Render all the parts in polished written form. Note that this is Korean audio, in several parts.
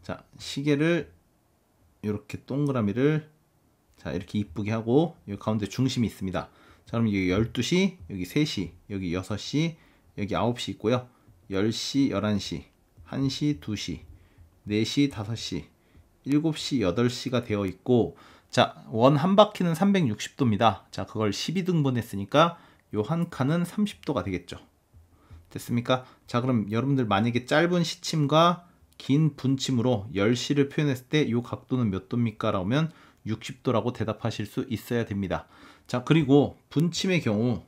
자, 시계를 이렇게 동그라미를 자 이렇게 이쁘게 하고 여기 가운데 중심이 있습니다. 자, 그럼 여기 12시, 여기 3시, 여기 6시, 여기 9시 있고요. 10시, 11시, 1시, 2시, 4시, 5시, 7시, 8시가 되어 있고, 자, 원 한 바퀴는 360도입니다. 자, 그걸 12등분 했으니까 요 한 칸은 30도가 되겠죠. 됐습니까? 자, 그럼 여러분들 만약에 짧은 시침과 긴 분침으로 10시를 표현했을 때 이 각도는 몇 도입니까? 라고 하면 60도라고 대답하실 수 있어야 됩니다. 자, 그리고 분침의 경우,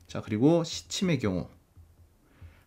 자, 그리고 시침의 경우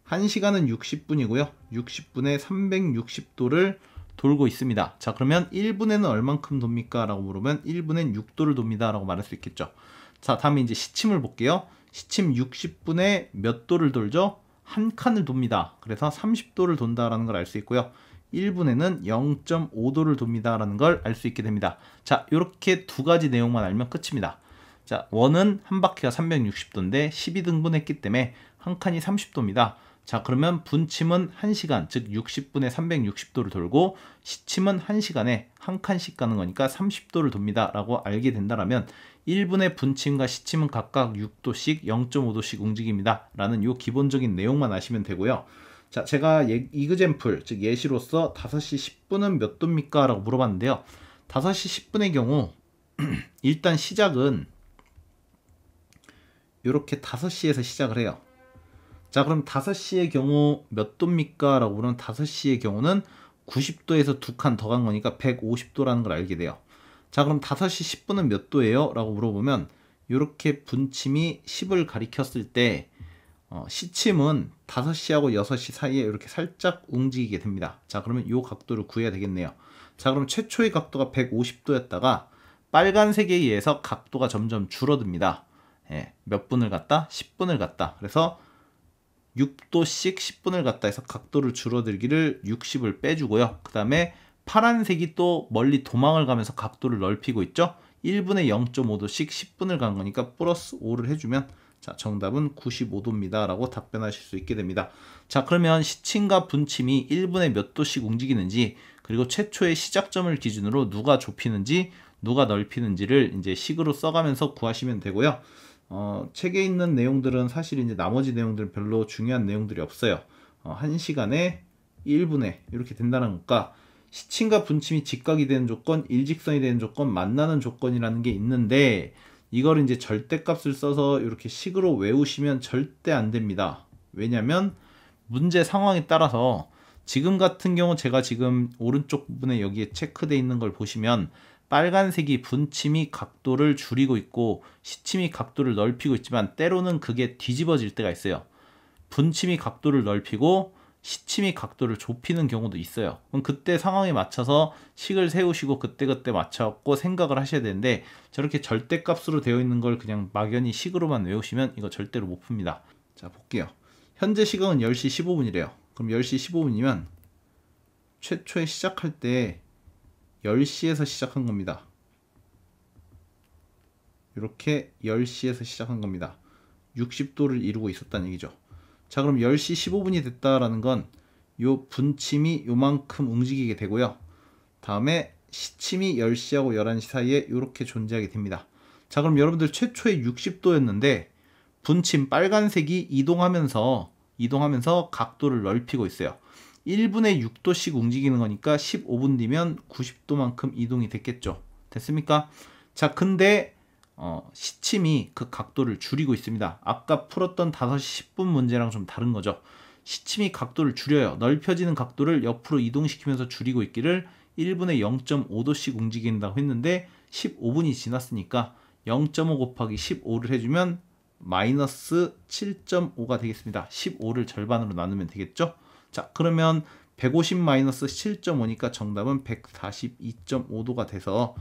1시간은 60분이고요. 60분에 360도를 돌고 있습니다. 자, 그러면 1분에는 얼만큼 돕니까? 라고 물으면 1분엔 6도를 돕니다. 라고 말할 수 있겠죠. 자, 다음에 이제 시침을 볼게요. 시침 60분에 몇 도를 돌죠? 한 칸을 돕니다. 그래서 30도를 돈다라는 걸 알 수 있고요. 1분에는 0.5도를 돕니다. 라는 걸 알 수 있게 됩니다. 자, 이렇게 두 가지 내용만 알면 끝입니다. 자, 원은 한 바퀴가 360도인데 12등분 했기 때문에 한 칸이 30도입니다. 자, 그러면 분침은 1시간, 즉 60분에 360도를 돌고 시침은 1시간에 한 칸씩 가는 거니까 30도를 돕니다. 라고 알게 된다면 1분의 분침과 시침은 각각 6도씩 0.5도씩 움직입니다. 라는 요 기본적인 내용만 아시면 되고요. 자, 제가 이그젬플, 즉 예시로서 5시 10분은 몇 도입니까? 라고 물어봤는데요. 5시 10분의 경우 일단 시작은 이렇게 5시에서 시작을 해요. 자, 그럼 5시의 경우 몇 도입니까? 라고 그러면 5시의 경우는 90도에서 두 칸 더 간 거니까 150도라는 걸 알게 돼요. 자, 그럼 5시 10분은 몇 도예요? 라고 물어보면 이렇게 분침이 10을 가리켰을 때 시침은 5시하고 6시 사이에 이렇게 살짝 움직이게 됩니다. 자, 그러면 이 각도를 구해야 되겠네요. 자, 그럼 최초의 각도가 150도였다가 빨간색에 의해서 각도가 점점 줄어듭니다. 예, 몇 분을 갔다? 10분을 갔다. 그래서 6도씩 10분을 갔다 해서 각도를 줄어들기를 60을 빼주고요. 그 다음에 파란색이 또 멀리 도망을 가면서 각도를 넓히고 있죠. 1분에 0.5도씩 10분을 간 거니까 플러스 5를 해주면 자, 정답은 95도입니다. 라고 답변하실 수 있게 됩니다. 자, 그러면 시침과 분침이 1분에 몇 도씩 움직이는지, 그리고 최초의 시작점을 기준으로 누가 좁히는지, 누가 넓히는지를 이제 식으로 써가면서 구하시면 되고요. 책에 있는 내용들은 사실 이제 나머지 내용들은 별로 중요한 내용들이 없어요. 1시간에 1분에 이렇게 된다는 것과 시침과 분침이 직각이 되는 조건, 일직선이 되는 조건, 만나는 조건이라는 게 있는데 이걸 이제 절대값을 써서 이렇게 식으로 외우시면 절대 안 됩니다. 왜냐면 문제 상황에 따라서 지금 같은 경우 제가 지금 오른쪽 부분에 여기에 체크되어 있는 걸 보시면 빨간색이 분침이 각도를 줄이고 있고 시침이 각도를 넓히고 있지만 때로는 그게 뒤집어질 때가 있어요. 분침이 각도를 넓히고 시침이 각도를 좁히는 경우도 있어요. 그럼 그때 상황에 맞춰서 식을 세우시고 그때그때 맞춰갖고 생각을 하셔야 되는데 저렇게 절대값으로 되어 있는 걸 그냥 막연히 식으로만 외우시면 이거 절대로 못 풉니다. 자, 볼게요. 현재 시각은 10시 15분이래요. 그럼 10시 15분이면 최초에 시작할 때 10시에서 시작한 겁니다. 이렇게 10시에서 시작한 겁니다. 60도를 이루고 있었다는 얘기죠. 자, 그럼 10시 15분이 됐다라는 건 요 분침이 요만큼 움직이게 되고요. 다음에 시침이 10시하고 11시 사이에 이렇게 존재하게 됩니다. 자, 그럼 여러분들 최초에 60도였는데 분침 빨간색이 이동하면서 각도를 넓히고 있어요. 1분에 6도씩 움직이는 거니까 15분 뒤면 90도만큼 이동이 됐겠죠. 됐습니까? 자, 근데 시침이 그 각도를 줄이고 있습니다. 아까 풀었던 5시 10분 문제랑 좀 다른 거죠. 시침이 각도를 줄여요. 넓혀지는 각도를 옆으로 이동시키면서 줄이고 있기를 1분에 0.5도씩 움직인다고 했는데 15분이 지났으니까 0.5 곱하기 15를 해주면 마이너스 7.5가 되겠습니다. 15를 절반으로 나누면 되겠죠. 자, 그러면 150 마이너스 7.5니까 정답은 142.5도가 돼서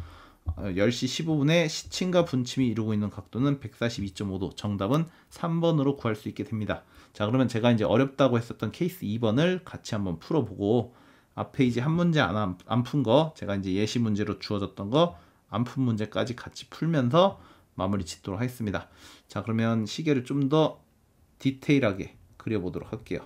10시 15분에 시침과 분침이 이루고 있는 각도는 142.5도. 정답은 3번으로 구할 수 있게 됩니다. 자, 그러면 제가 이제 어렵다고 했었던 케이스 2번을 같이 한번 풀어보고 앞에 이제 한 문제 안 푼 거 제가 이제 예시 문제로 주어졌던 거 안 푼 문제까지 같이 풀면서 마무리 짓도록 하겠습니다. 자, 그러면 시계를 좀 더 디테일하게 그려보도록 할게요.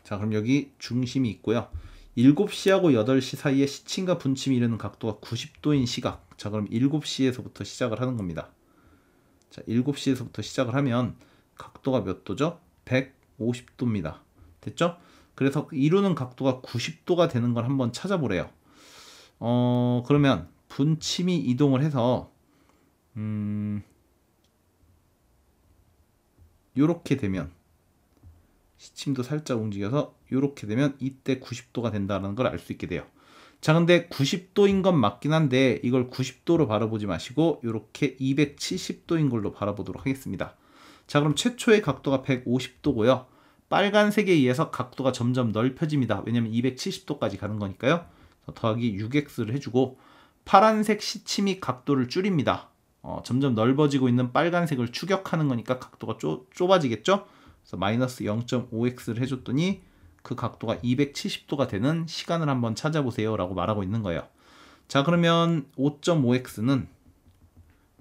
자, 그럼 여기 중심이 있고요. 7시하고 8시 사이에 시침과 분침이 이르는 각도가 90도인 시각. 자, 그럼 7시에서부터 시작을 하는 겁니다. 자, 7시에서부터 시작을 하면 각도가 몇 도죠? 150도입니다. 됐죠? 그래서 이루는 각도가 90도가 되는 걸 한번 찾아보래요. 그러면 분침이 이동을 해서 요렇게 되면 시침도 살짝 움직여서 이렇게 되면 이때 90도가 된다는 걸 알 수 있게 돼요. 자, 근데 90도인 건 맞긴 한데 이걸 90도로 바라보지 마시고 이렇게 270도인 걸로 바라보도록 하겠습니다. 자, 그럼 최초의 각도가 150도고요. 빨간색에 의해서 각도가 점점 넓혀집니다. 왜냐면 270도까지 가는 거니까요. 더하기 6x를 해주고 파란색 시침이 각도를 줄입니다. 점점 넓어지고 있는 빨간색을 추격하는 거니까 각도가 좁아지겠죠? 그래서 마이너스 0.5x를 해줬더니 그 각도가 270도가 되는 시간을 한번 찾아보세요 라고 말하고 있는 거예요. 자, 그러면 5.5x는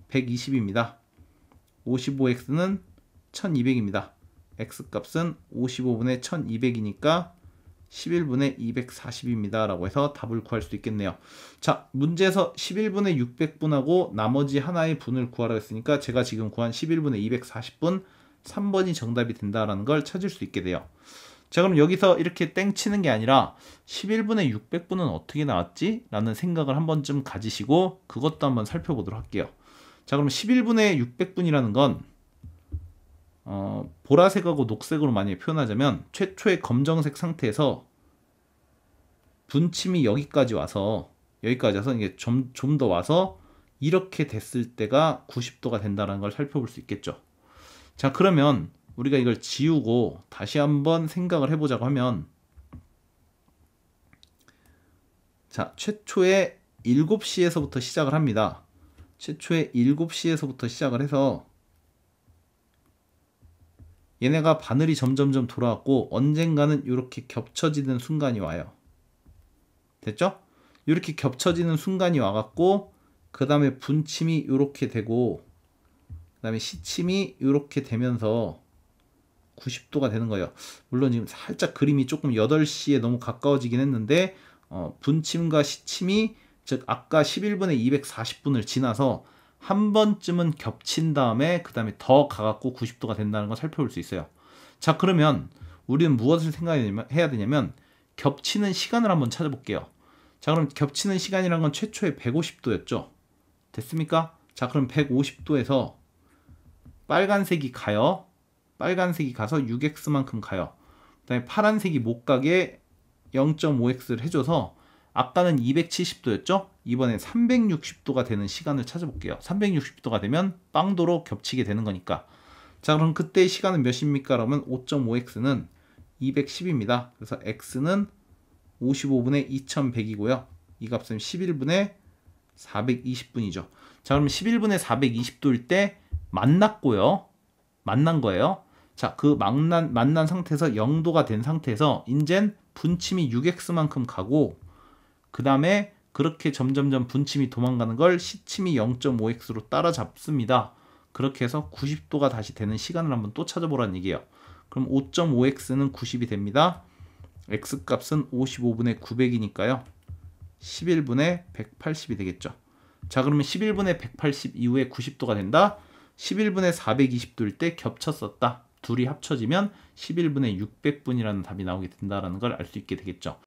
120입니다. 55x는 1200입니다. x값은 55분의 1200이니까 11분의 240입니다 라고 해서 답을 구할 수 있겠네요. 자, 문제에서 11분의 600분하고 나머지 하나의 분을 구하라 했으니까 제가 지금 구한 11분의 240분 3번이 정답이 된다라는 걸 찾을 수 있게 돼요. 자, 그럼 여기서 이렇게 땡치는 게 아니라 11분의 600분은 어떻게 나왔지? 라는 생각을 한 번쯤 가지시고 그것도 한번 살펴보도록 할게요. 자, 그럼 11분의 600분이라는 건 보라색하고 녹색으로 만약에 표현하자면 최초의 검정색 상태에서 분침이 여기까지 와서 이게 좀 더 와서 이렇게 됐을 때가 90도가 된다는 걸 살펴볼 수 있겠죠. 자, 그러면 우리가 이걸 지우고 다시 한번 생각을 해보자고 하면 자, 최초의 7시에서부터 시작을 합니다. 최초의 7시에서부터 시작을 해서 얘네가 바늘이 점점점 돌아왔고 언젠가는 이렇게 겹쳐지는 순간이 와요. 됐죠? 이렇게 겹쳐지는 순간이 와갖고 그 다음에 분침이 이렇게 되고 그 다음에 시침이 이렇게 되면서 90도가 되는 거예요. 물론 지금 살짝 그림이 조금 8시에 너무 가까워지긴 했는데 분침과 시침이 즉 아까 11분의 240분을 지나서 한 번쯤은 겹친 다음에 그 다음에 더 가갖고 90도가 된다는 걸 살펴볼 수 있어요. 자, 그러면 우리는 무엇을 생각해야 되냐면 겹치는 시간을 한번 찾아볼게요. 자, 그럼 겹치는 시간이란 건 최초에 150도였죠. 됐습니까? 자, 그럼 150도에서 빨간색이 가요. 빨간색이 가서 6x만큼 가요. 그 다음에 파란색이 못 가게 0.5x를 해줘서 아까는 270도였죠? 이번엔 360도가 되는 시간을 찾아볼게요. 360도가 되면 빵도로 겹치게 되는 거니까. 자, 그럼 그때의 시간은 몇입니까? 그러면 5.5x는 210입니다. 그래서 x는 55분의 2100이고요. 이 값은 11분의 420분이죠. 자, 그러면 11분의 420도일 때 만났고요. 만난 거예요. 자, 그 만난 상태에서 0도가 된 상태에서 인젠 분침이 6x만큼 가고 그 다음에 그렇게 점점점 분침이 도망가는 걸 시침이 0.5x로 따라잡습니다. 그렇게 해서 90도가 다시 되는 시간을 한번 또 찾아보라는 얘기예요. 그럼 5.5x는 90이 됩니다. x값은 55분의 900이니까요. 11분의 180이 되겠죠. 자, 그러면 11분의 180 이후에 90도가 된다. 11분의 420도일 때 겹쳤었다. 둘이 합쳐지면 11분의 600분이라는 답이 나오게 된다는 걸 알 수 있게 되겠죠.